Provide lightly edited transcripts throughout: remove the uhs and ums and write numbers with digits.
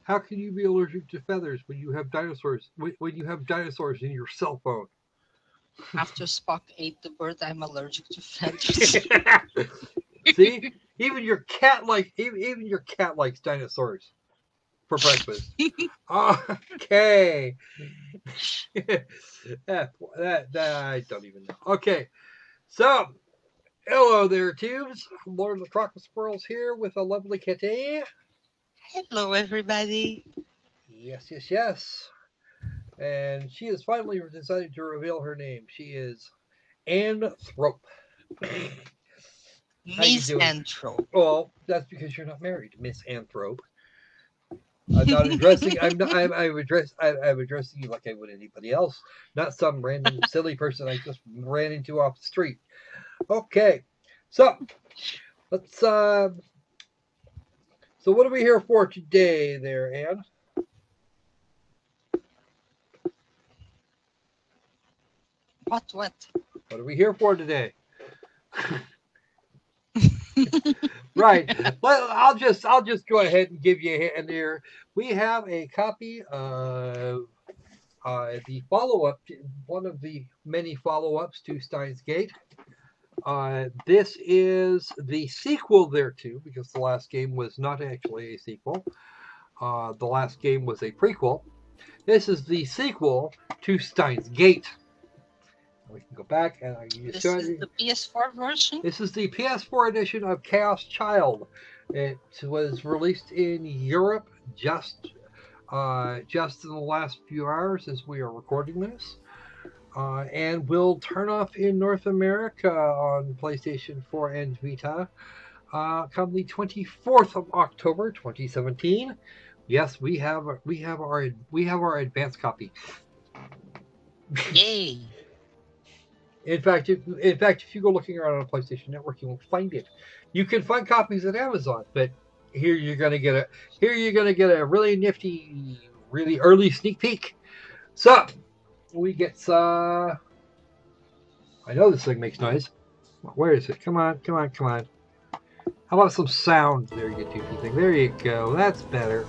How can you be allergic to feathers when you have dinosaurs? When you have dinosaurs in your cell phone? After Spock ate the bird, I'm allergic to feathers. See, even your cat even your cat likes dinosaurs for breakfast. Okay. that I don't even know. Okay, so hello there, tubes. Lord of the Tropical Squirrels here with a lovely kitty. Hello, everybody. Yes, yes, yes. And she has finally decided to reveal her name. She is Anthrope. How you Miss doing? Antro. Well, that's because you're not married, Miss Anthrope. I'm not addressing. I'm not. I'm addressing you like I would anybody else, not some random silly person I just ran into off the street. Okay, so let's. So what are we here for today, there, Anne? What? What are we here for today? Right. I'll just go ahead and give you a hand here. We have a copy of the follow up, one of the many follow ups to Steins Gate. This is the sequel thereto, because the last game was not actually a sequel. The last game was a prequel. This is the sequel to Steins Gate. We can go back and I can This is the PS4 version? This is the PS4 edition of Chaos Child. It was released in Europe just in the last few hours as we are recording this. And will turn off in North America on PlayStation 4 and Vita come the 24th of October 2017. Yes, we have our advanced copy. Yay! In fact, if you go looking around on a PlayStation Network, you won't find it. You can find copies at Amazon, but here you're gonna get a really nifty, really early sneak peek. So we get I know this thing makes noise. Where is it? Come on. How about some sound? There you go, thing. There you go. That's better.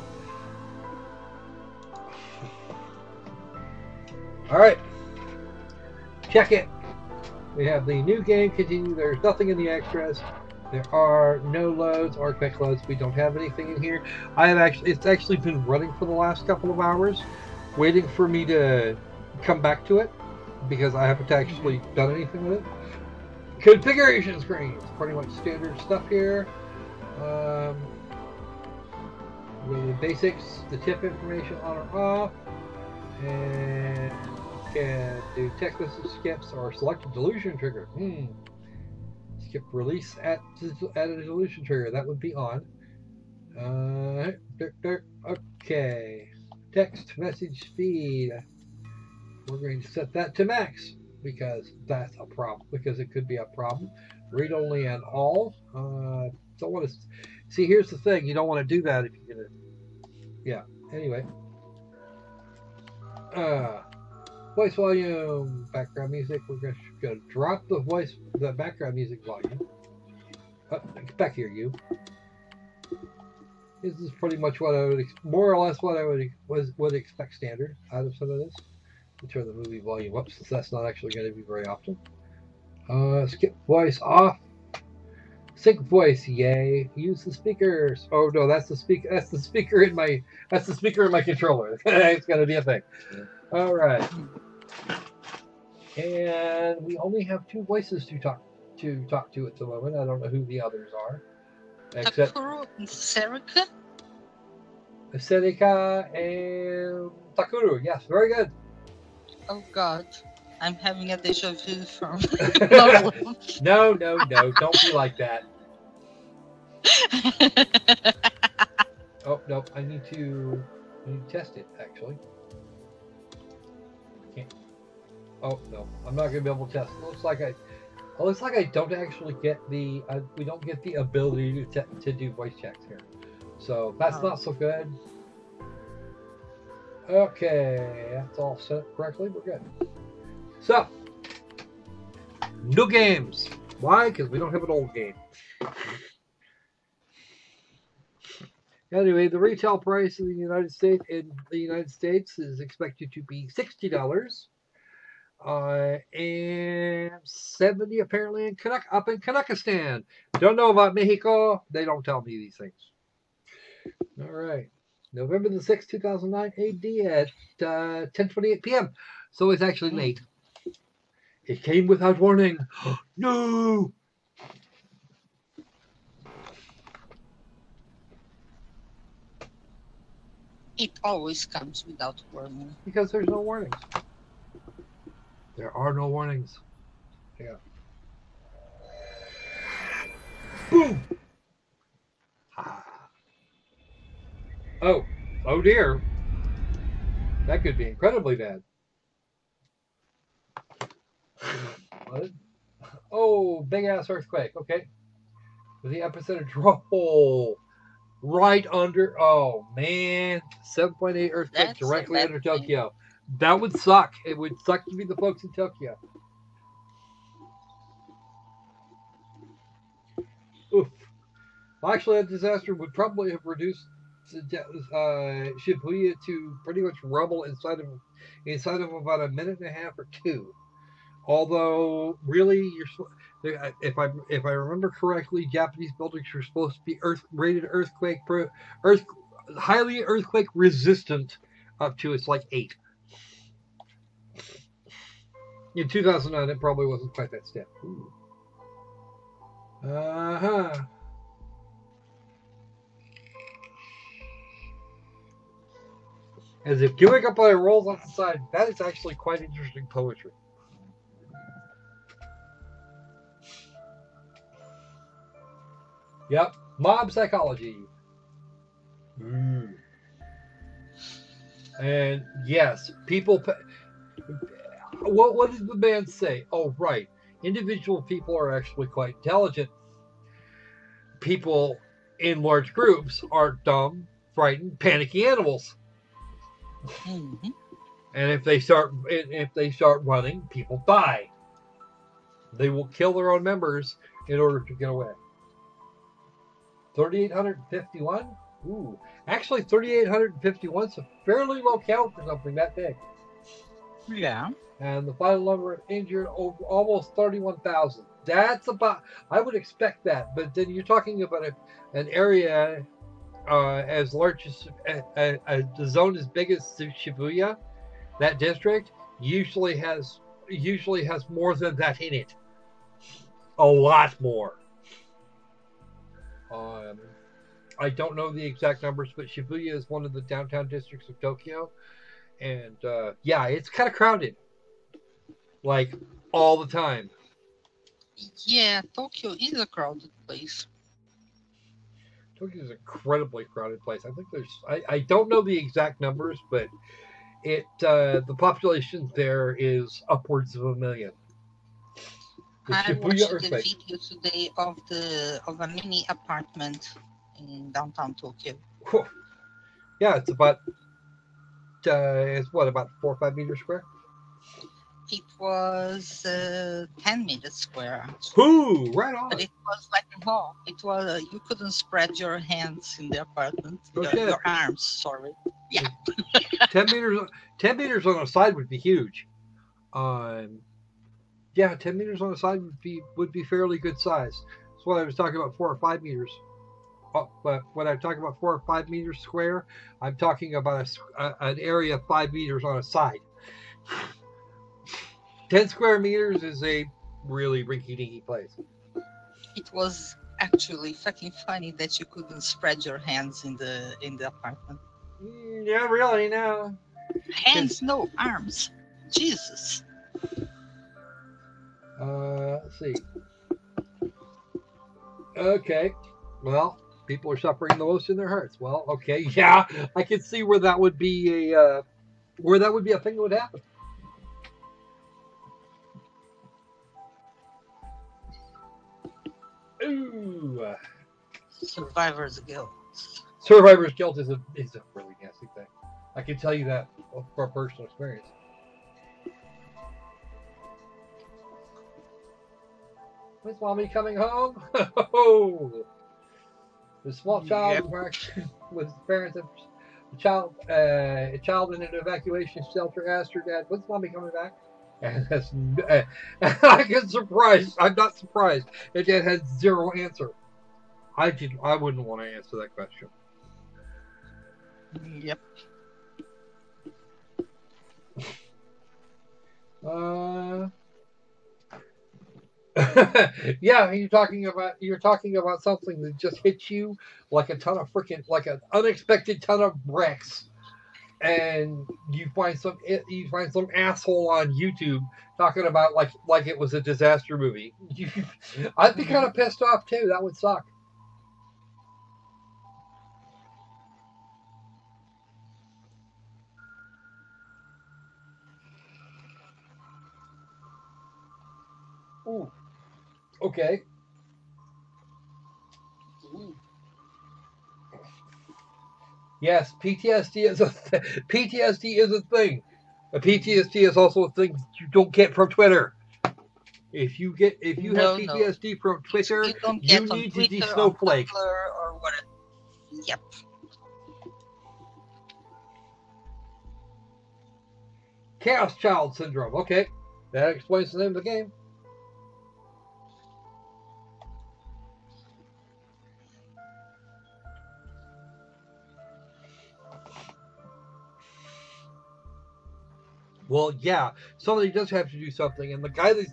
All right. Check it. We have the new game continue. There's nothing in the extras. There are no loads or quick loads. We don't have anything in here. It's actually been running for the last couple of hours, waiting for me to come back to it because I haven't actually done anything with it. Configuration screens, pretty much standard stuff here. The basics, the tip information on or off, and can do text message skips or select a delusion trigger. Skip release at a delusion trigger. That would be on. Okay. Text message speed. We're going to set that to max because that's a problem. Because it could be a problem. Read only and all. Don't want to see. Here's the thing. You don't want to do that if you're gonna. Yeah. Anyway. Voice volume, background music. We're going to drop the background music volume. Back here, you. This is pretty much what I would, more or less what I would expect standard out of some of this. We'll turn the movie volume up since that's not actually going to be very often. Skip voice off. Sync voice, yay. Use the speakers. Oh no, that's the speaker in my controller. It's gonna be a thing. All right. And we only have two voices to talk to at the moment. I don't know who the others are. Except Takuro and Serika? Serika and Takuru. Yes, very good. Oh god. I'm having a deja vu from No, don't be like that. Oh no, I need to test it actually. Can't. Oh no, I'm not gonna be able to test. It looks like I don't actually get we don't get the ability to do voice checks here, so that's not so good. Okay, that's all set correctly. We're good. So, new games. Why? Because we don't have an old game. Anyway, the retail price in the United States is expected to be $60, and 70 apparently up in Kazakhstan. Don't know about Mexico. They don't tell me these things. All right. November the 6th, 2009 AD at 10:28 p.m. So it's actually Mm. late. It came without warning. No! It always comes without warning. Because there's no warnings. There are no warnings. Yeah. Boom! Ah. Oh. Oh dear. That could be incredibly bad. What? Oh, big ass earthquake. Okay. With the epicenter roll right under. Oh man, 7.8 earthquake That's a directly bad under thing. Tokyo. That would suck. It would suck to be the folks in Tokyo. Oof. Actually, that disaster would probably have reduced Shibuya to pretty much rubble inside of about a minute and a half or two. Although, really, if I remember correctly, Japanese buildings are supposed to be rated earth highly earthquake resistant up to it's like 8. In 2009, it probably wasn't quite that step. Uh huh. As if giving up on rolls off the side, that is actually quite interesting poetry. Yep, mob psychology. Mm. And yes, people. What did the man say? Oh, right. Individual people are actually quite intelligent. People in large groups are dumb, frightened, panicky animals. Mm-hmm. And if they start running, people die. They will kill their own members in order to get away. 3,851. Ooh, actually, 3,851 is a fairly low count for something that big. Yeah. And the final number of injured over almost 31,000. That's about. I would expect that, but then you're talking about an area as large as the zone as big as Shibuya. That district usually has more than that in it. A lot more. Um, I don't know the exact numbers, but Shibuya is one of the downtown districts of Tokyo, and yeah, it's kind of crowded, like all the time. Yeah, Tokyo is a crowded place. Tokyo is an incredibly crowded place. I think I don't know the exact numbers, but the population there is upwards of 1 million. The I Shibuya watched the earthquake. video today of a mini apartment in downtown Tokyo. Whew. Yeah, it's what, about 4 or 5 meters square. It was 10 meters square, actually. Whoo, right But on. it was like a hall. It was you couldn't spread your hands in the apartment. Oh Your shit. arms, sorry. Yeah. 10 meters. 10 meters on the side would be huge. Um, yeah, 10 meters on the side would be fairly good size. That's what I was talking about, 4 or 5 meters. But when I talk about 4 or 5 meters square, I'm talking about an area of 5 meters on a side. 10 square meters is a really rinky-dinky place. It was actually fucking funny that you couldn't spread your hands in the apartment. Yeah, really, no. Hands, no arms. Jesus. Let's see. Okay. Well, people are suffering the most in their hearts. Well, okay, yeah, I can see where that would be a thing that would happen. Ooh, Survivor's guilt. survivor's guilt is a really nasty thing. I can tell you that from personal experience. When's mommy coming home? Oh, the small child Yep. is marked. with his parents. A child in an evacuation shelter asked her dad, "When's mommy coming back?" And that's, I get surprised. I'm not surprised. And dad had zero answer. I wouldn't want to answer that question. Yep. Yeah, you're talking about something that just hits you like a ton of freaking like an unexpected ton of bricks, and you find some asshole on YouTube talking about like it was a disaster movie. I'd be kind of pissed off too. That would suck. Ooh, okay. Yes, PTSD is a thing. But PTSD is also a thing you don't get from Twitter. If you have No, no. PTSD from Twitter, You don't you get on need to be Twitter, on snowflake. Tumblr, or what. Yep. Chaos Child Syndrome. Okay, that explains the name of the game. Well, yeah, somebody does have to do something, and the guy that's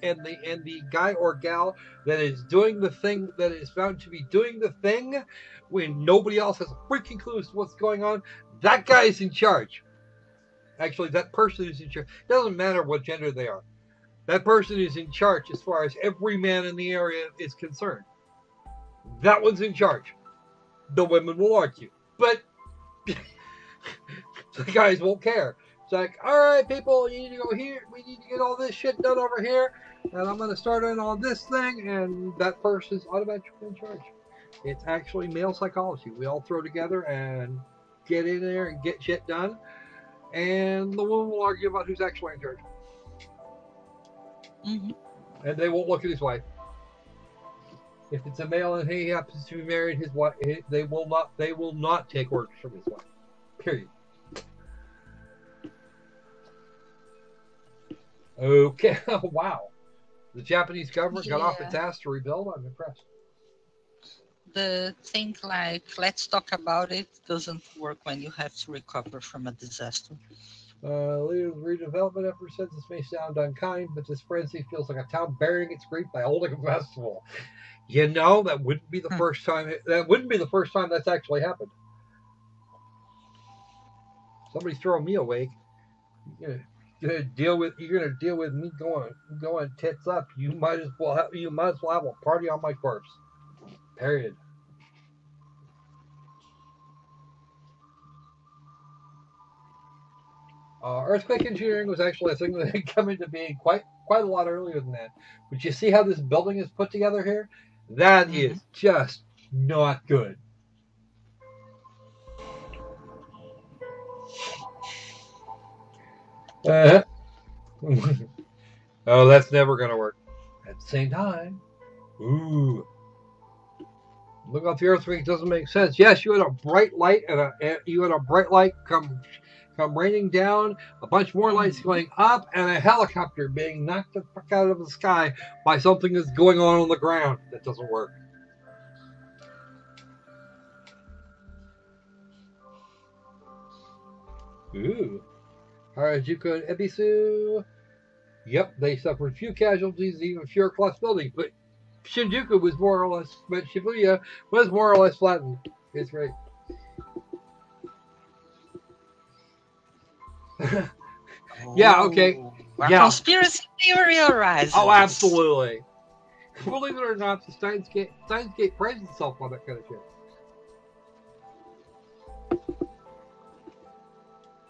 and the guy or gal that is doing the thing that is found to be doing the thing when nobody else has a freaking clue as to what's going on, that guy is in charge. Actually, that person is in charge. It doesn't matter what gender they are. That person is in charge as far as every man in the area is concerned. That one's in charge. The women will argue, but the guys won't care. It's like, all right, people, you need to go here. We need to get all this shit done over here, and I'm going to start in on this thing, and that person's automatically in charge. It's actually male psychology. We all throw together and get in there and get shit done, and the woman will argue about who's actually in charge. Mm-hmm. And they won't look at his wife. If it's a male and he happens to be married, his wife they will not take orders from his wife. Period. Okay. Wow. The Japanese government got off its ass to rebuild. I'm impressed. The thing like let's talk about it doesn't work when you have to recover from a disaster. Leader of the redevelopment effort says this may sound unkind, but this frenzy feels like a town burying its grief by holding a festival. You know, that wouldn't be the first time. That wouldn't be the first time that's actually happened. Somebody's throwing me awake. You're gonna deal with me going tits up. You might as well have a party on my corpse. Period. Earthquake engineering was actually a thing that had come into being quite a lot earlier than that. But you see how this building is put together here? That is just not good. Oh, that's never gonna work. At the same time, ooh, look up the earthquake doesn't make sense. Yes, you had a bright light come raining down, a bunch more lights going up, and a helicopter being knocked the fuck out of the sky by something that's going on the ground. That doesn't work. Ooh. Harajuku and Ebisu. Yep, they suffered few casualties, even fewer collapsed buildings, but Shinjuku was more or less, but Shibuya was more or less flattened. It's right. Yeah, okay. Yeah. Conspiracy theory arises. Oh, absolutely. Believe it or not, the Steins Gate prides itself on that kind of shit.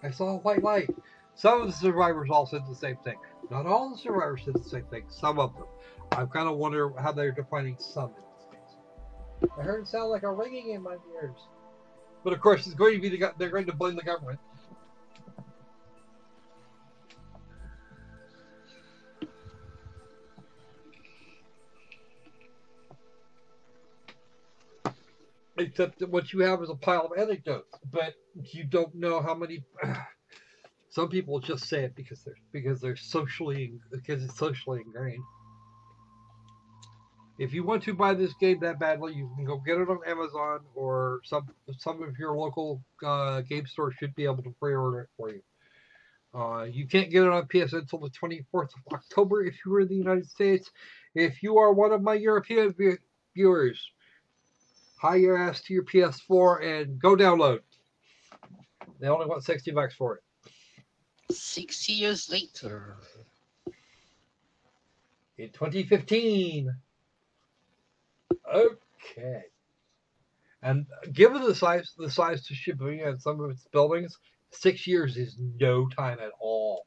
I saw a white light. Some of the survivors all said the same thing. Not all the survivors said the same thing. Some of them. I kind of wonder how they're defining some in this case. I heard it sound like a ringing in my ears. But of course, it's going to be they're going to blame the government. except that what you have is a pile of anecdotes, but you don't know how many. Some people just say it because it's socially ingrained. If you want to buy this game that badly, you can go get it on Amazon, or some of your local game stores should be able to pre-order it for you. You can't get it on PS until the 24th of October if you are in the United States. If you are one of my European viewers, hire your ass to your PS4 and go download. They only want $60 for it. 6 years later. In 2015. Okay. And given the size to Shibuya and some of its buildings, 6 years is no time at all.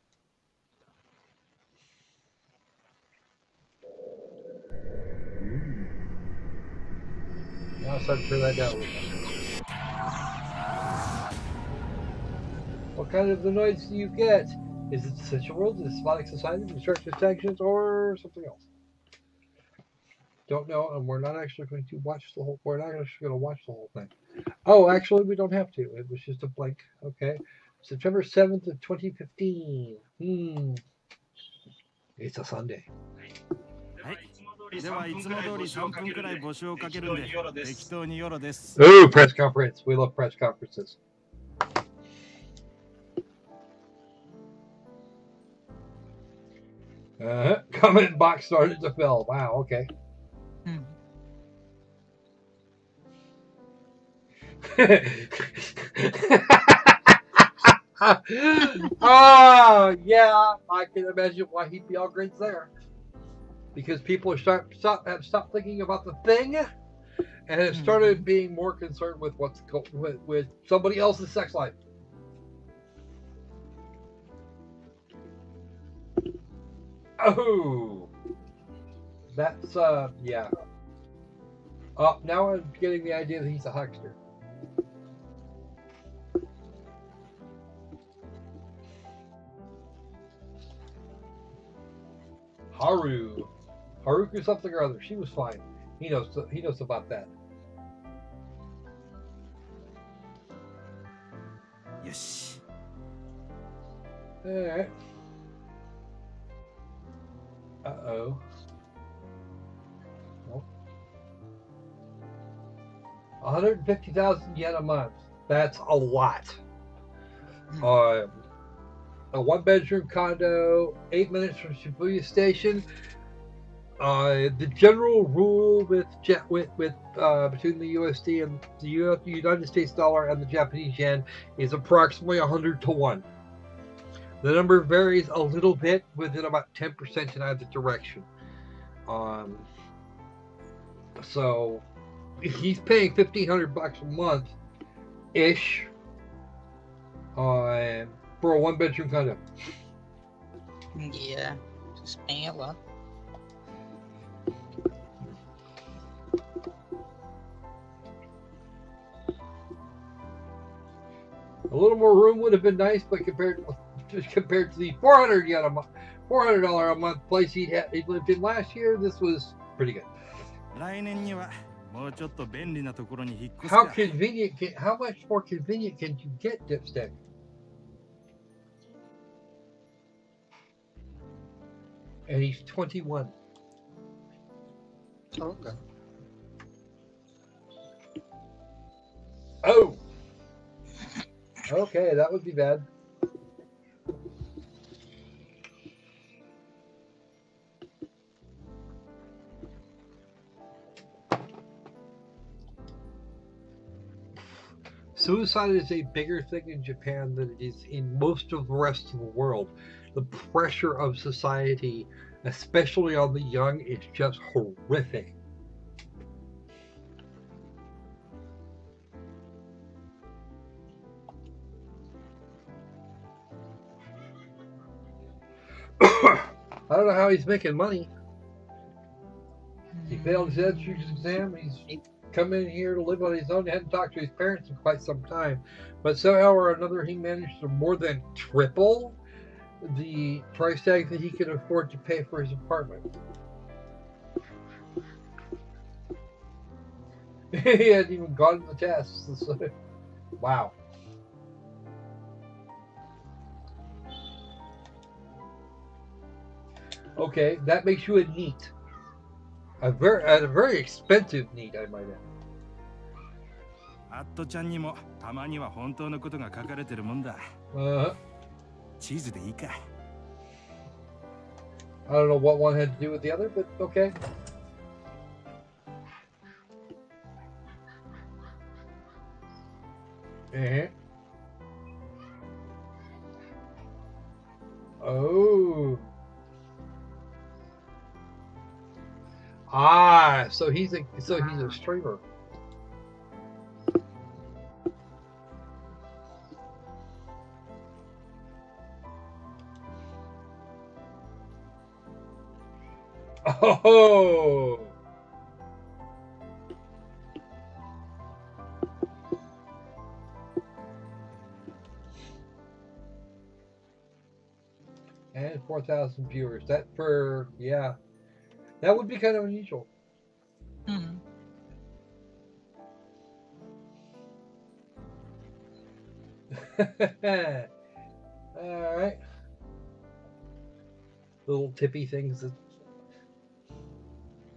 Now it's time to turn that down a little bit. What kind of the noise do you get? Is it the Central World, the Despotic Society, the Destructive Sanctions, or something else? Don't know, and we're not actually going to watch the whole. We're not actually going to watch the whole thing. Oh, actually, we don't have to. It was just a blank. Okay, September 7th of 2015. It's a Sunday. Ooh, press conference. We love press conferences. Comment box started to fill. Wow, okay. Oh, yeah, I can imagine why he'd be all grades there. Because people are have stopped thinking about the thing and have started being more concerned with with somebody else's sex life. Oh, that's yeah. Now I'm getting the idea that he's a huckster. Haruka something or other. She was fine. He knows about that. Yes. All right. Uh-oh. Nope. 150,000 yen a month. That's a lot. A one-bedroom condo, 8 minutes from Shibuya Station. The general rule between the USD and the United States dollar and the Japanese yen is approximately 100 to 1. The number varies a little bit, within about 10% in either direction. So he's paying $1,500 a month ish for a one-bedroom condo. Yeah, just paying a lot. A little more room would have been nice, but compared to the $400 a month place he lived in last year, this was pretty good. How convenient? How much more convenient can you get, Dipstick? And he's 21. Okay. Oh. Okay, that would be bad. Suicide is a bigger thing in Japan than it is in most of the rest of the world. The pressure of society, especially on the young, is just horrific. I don't know how he's making money. He failed his entrance exam. He's come in here to live on his own. He hadn't talked to his parents in quite some time. But somehow or another, he managed to more than triple the price tag that he could afford to pay for his apartment. He hadn't even gone to the test. Wow. Okay, that makes you a NEET. A very expensive NEET, I might add. アットちゃんにもたまには本当のことが書かれてるもんだ。地図でいいか。I don't know what one had to do with the other, but okay. Oh. Ah, so he's a streamer. Oh. And 4,000 viewers. That for, yeah. That would be kind of unusual. Hmm. All right. Little tippy things.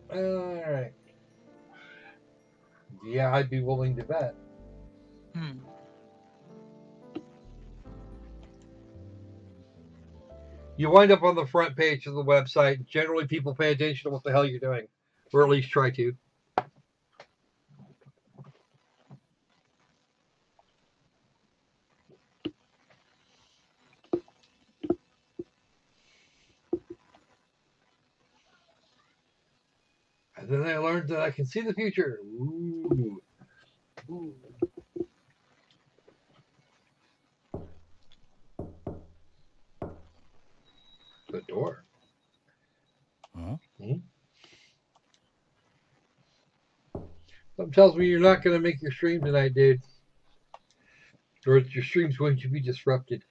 All right. Yeah, I'd be willing to bet. Hmm. You wind up on the front page of the website. Generally, people pay attention to what the hell you're doing, or at least try to. And then I learned that I can see the future. Ooh. Ooh. The door. Huh? Something tells me you're not going to make your stream tonight, dude. Or your stream's going to be disrupted.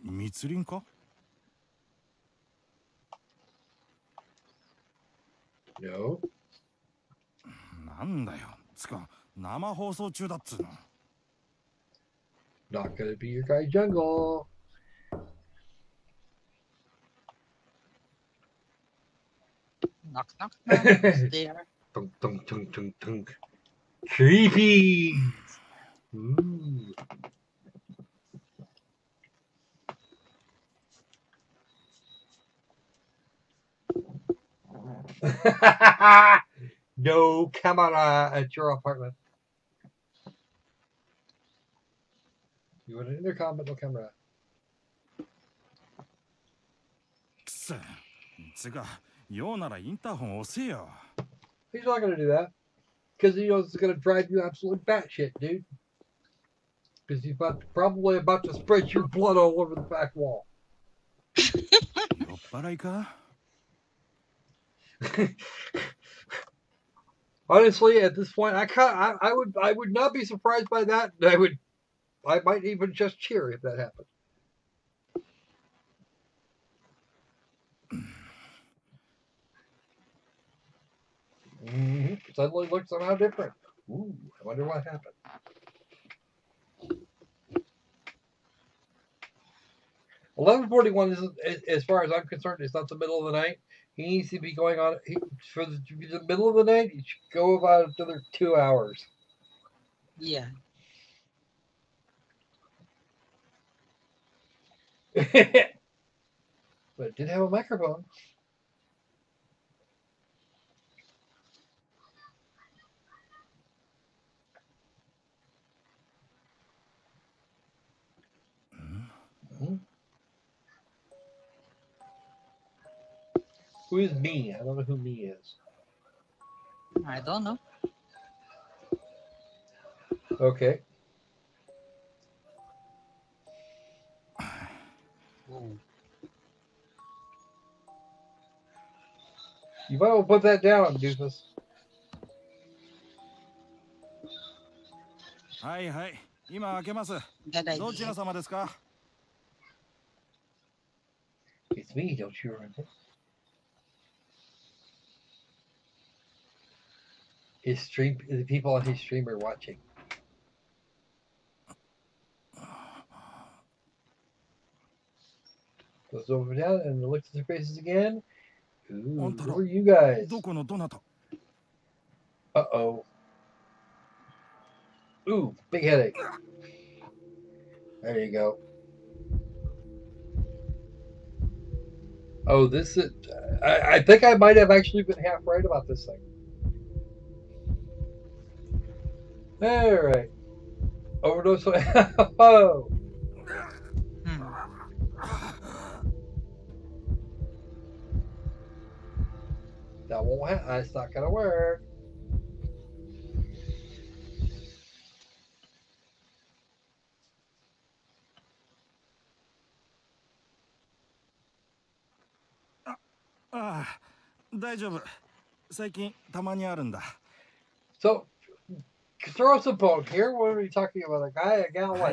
Mitsurinか? No. なんだよ。つか、生放送中だっつうの。Not gonna be your guy, Jungle. Knock, knock, knock. Who's there? Tunk, tunk, tunk, tunk, tunk. Creepy. Ooh. No camera at your apartment. You want an intercom, but no camera. くそ。つか、ようならインターホン押せよ。He's not gonna do that. Because he knows it's gonna drive you absolutely batshit, dude. Because he's probably about to spread your blood all over the back wall. 酔っ払いか? Honestly, at this point, I would not be surprised by that. I might even just cheer if that happened. Suddenly looks somehow different. Ooh, I wonder what happened. $11:41 is, as far as I'm concerned, it's not the middle of the night. He needs to be going on for the middle of the night. He should go about another 2 hours. Yeah. But it did have a microphone. Who is me? I don't know who me is. I don't know. Okay. Whoa. You might want to put that down, doofus. はいはい。今開けます。 That どちら idea. 様ですか? It's me, don't you remember? His stream, the people on his stream are watching. Goes over down and looks at their faces again. Ooh, who are you guys? Uh-oh. Ooh, big headache. There you go. Oh, this is... I think I might have actually been half right about this thing. All right. Overdose. Oh. That won't happen. That's not going to work. So, throw us a bone here. What are we talking about? A guy, a gal, what?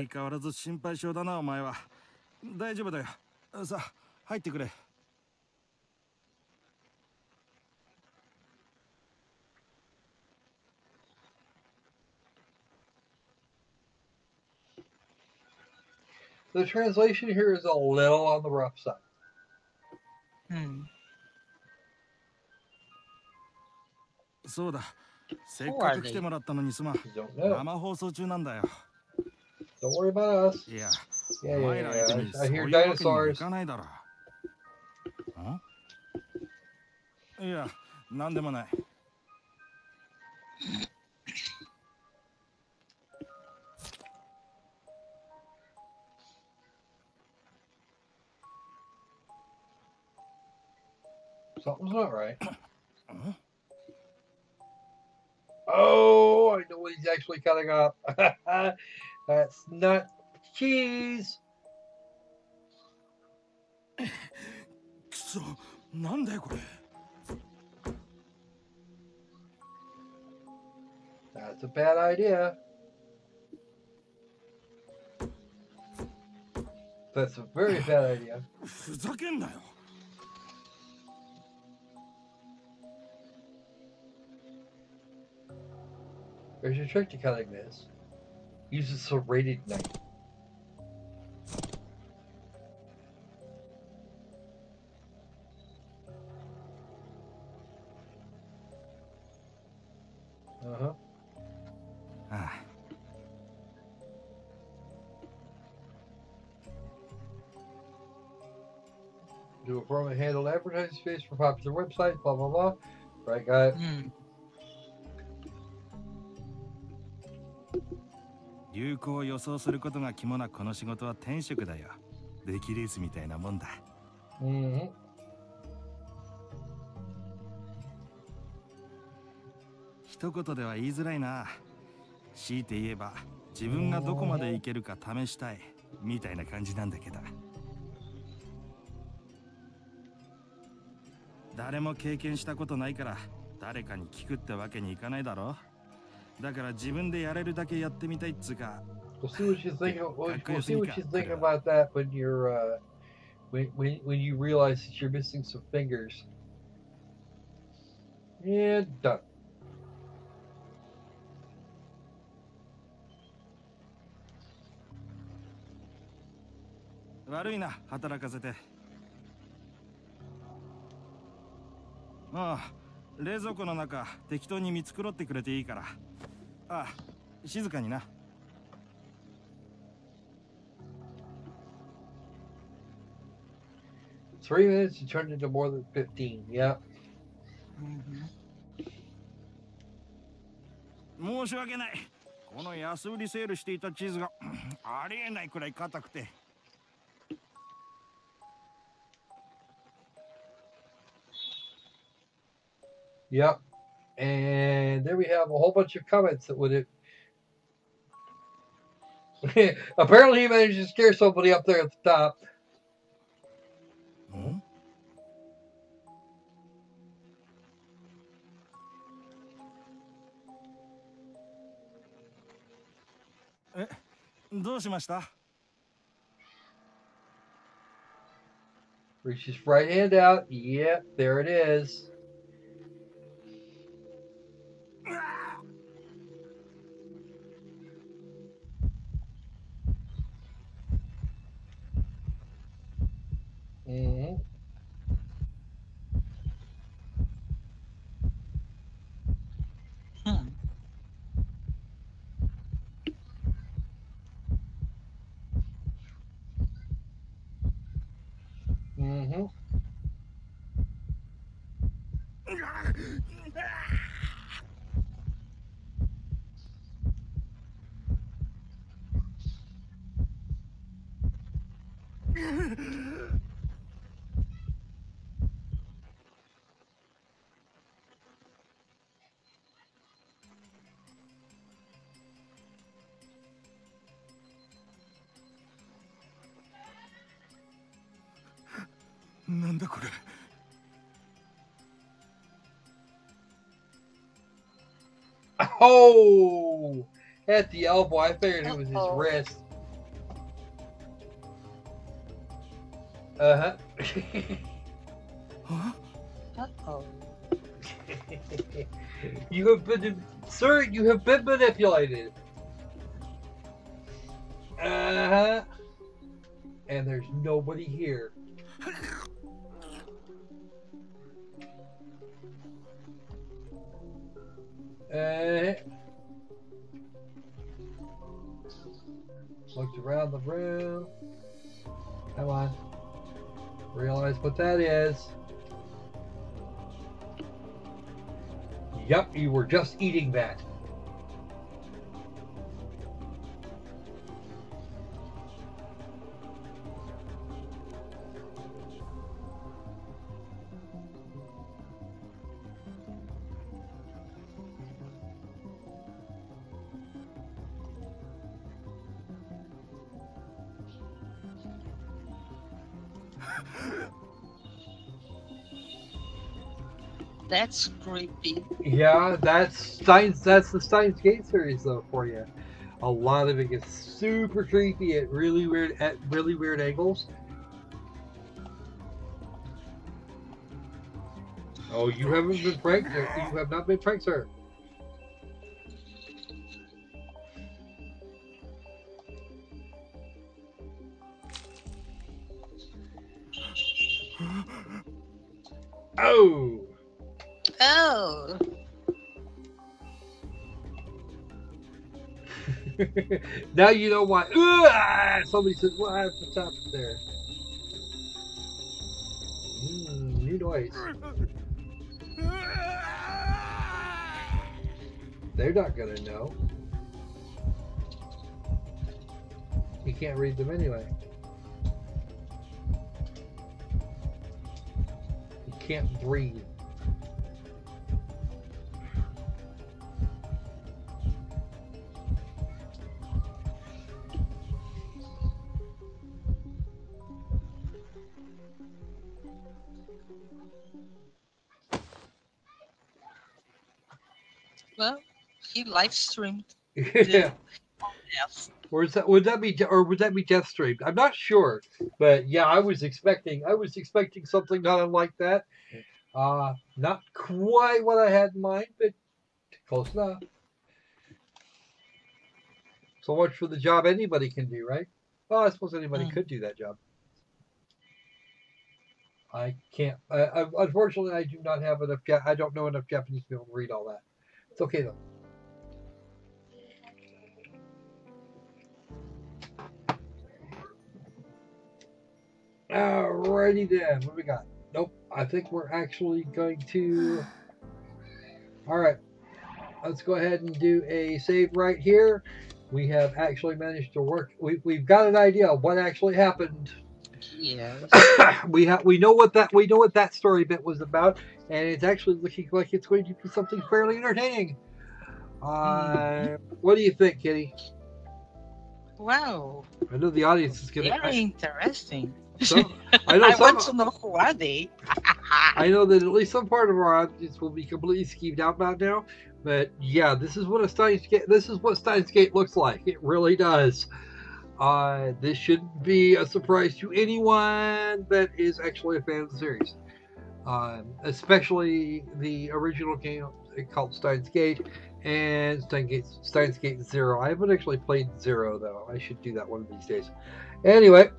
The translation here is a little on the rough side. Don't worry about us. Yeah. I hear dinosaurs. Something's not right. Oh, I know what he's actually cutting up. That's not cheese. That's a bad idea. That's a very bad idea. There's your trick to cutting this. Use a serrated knife. Do a permanent handled advertising space for popular websites, blah, blah, blah. Right, got it. 流行を予想することが肝なこの仕事は天職だよ。出来レースみたいなもんだ。一言では言いづらいな。強いて言えば自分がどこまでいけるか試したいみたいな感じなんだけど。誰も経験したことないから誰かに聞くってわけにいかないだろ。だから自分でやれるだけやってみたいっつうか。We'll see what you think. We'll see what you think about that when you're when you realize that you're missing some fingers. And done. Worryな、働かせて。ああ、冷蔵庫の中適当に見繕ってくれていいから。ああ、静かにな。3 minutes, you turned into more than 15. Yep. 申し訳ない。この安売りセールしていたチーズがありえないくらい硬くて。Yep. And there we have a whole bunch of comments that would apparently he managed to scare somebody up there at the top. Reach his right hand out. Yep, there it is. なんだこれ。 Oh, at the elbow. I figured it was his wrist. Uh-huh. Huh? Uh-oh. You have been, sir, you have been manipulated. Uh-huh. And there's nobody here. Looked around the room. Come on. Realize what that is. Yup, you were just eating that. That's creepy. Yeah, that's the Steins Gate series though for you. A lot of it gets super creepy at really weird angles. Oh, you haven't been pranked. You have not been pranked, sir. Oh. Oh. Now you know why. Somebody said, "Well, I have to stop there." New noise. They're not gonna know. You can't read them anyway. You can't breathe. Well, he live streamed. Yeah. Yes. Or is that would that be Death Stream? I'm not sure, but yeah, I was expecting something not unlike that. Not quite what I had in mind, but close enough. So much for the job anybody can do, right? Well, I suppose anybody could do that job. I can't. Unfortunately, I do not have enough. I don't know enough Japanese to be able to read all that. It's okay though. Alrighty then. What do we got? Nope. I think we're actually going to. All right. Let's go ahead and do a save right here. We have actually managed to work. We've got an idea of what actually happened. Yes. we know what that story bit was about, and it's actually looking like it's going to be something fairly entertaining. What do you think, Kitty? Wow. I know the audience is going to. Very interesting. So, I want to know who are they. I know that at least some part of our audience will be completely skeeved out about now. But yeah, this is what Steins Gate looks like. It really does. This shouldn't be a surprise to anyone that is actually a fan of the series. Especially the original game called Steins Gate and Steins Gate Zero. I haven't actually played Zero though. I should do that one of these days. Anyway,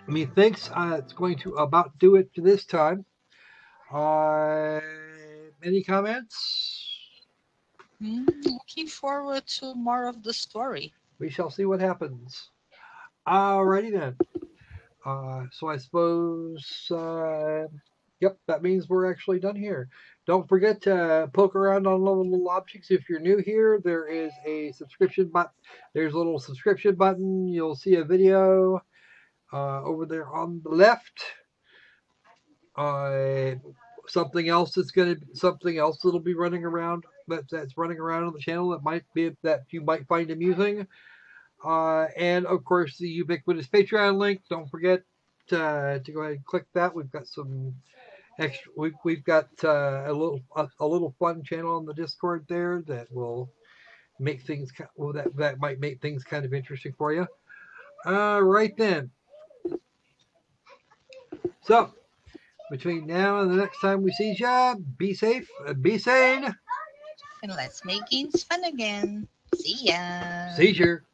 methinks it's going to about do it for this time. Any comments? Looking forward to more of the story. We shall see what happens. Alrighty then. So I suppose Yep, that means we're actually done here. Don't forget to poke around on little objects. If you're new here, there is a subscription button. There's a little subscription button. You'll see a video over there on the left. Something else that'll be running around that's running around on the channel that you might find amusing. And of course the ubiquitous Patreon link. Don't forget to go ahead and click that. We've got some extra. We've got a little fun channel on the Discord there that will make things that might make things kind of interesting for you. Right then. So between now and the next time we see ya, be safe, be sane, and let's make games fun again. See ya. seizure.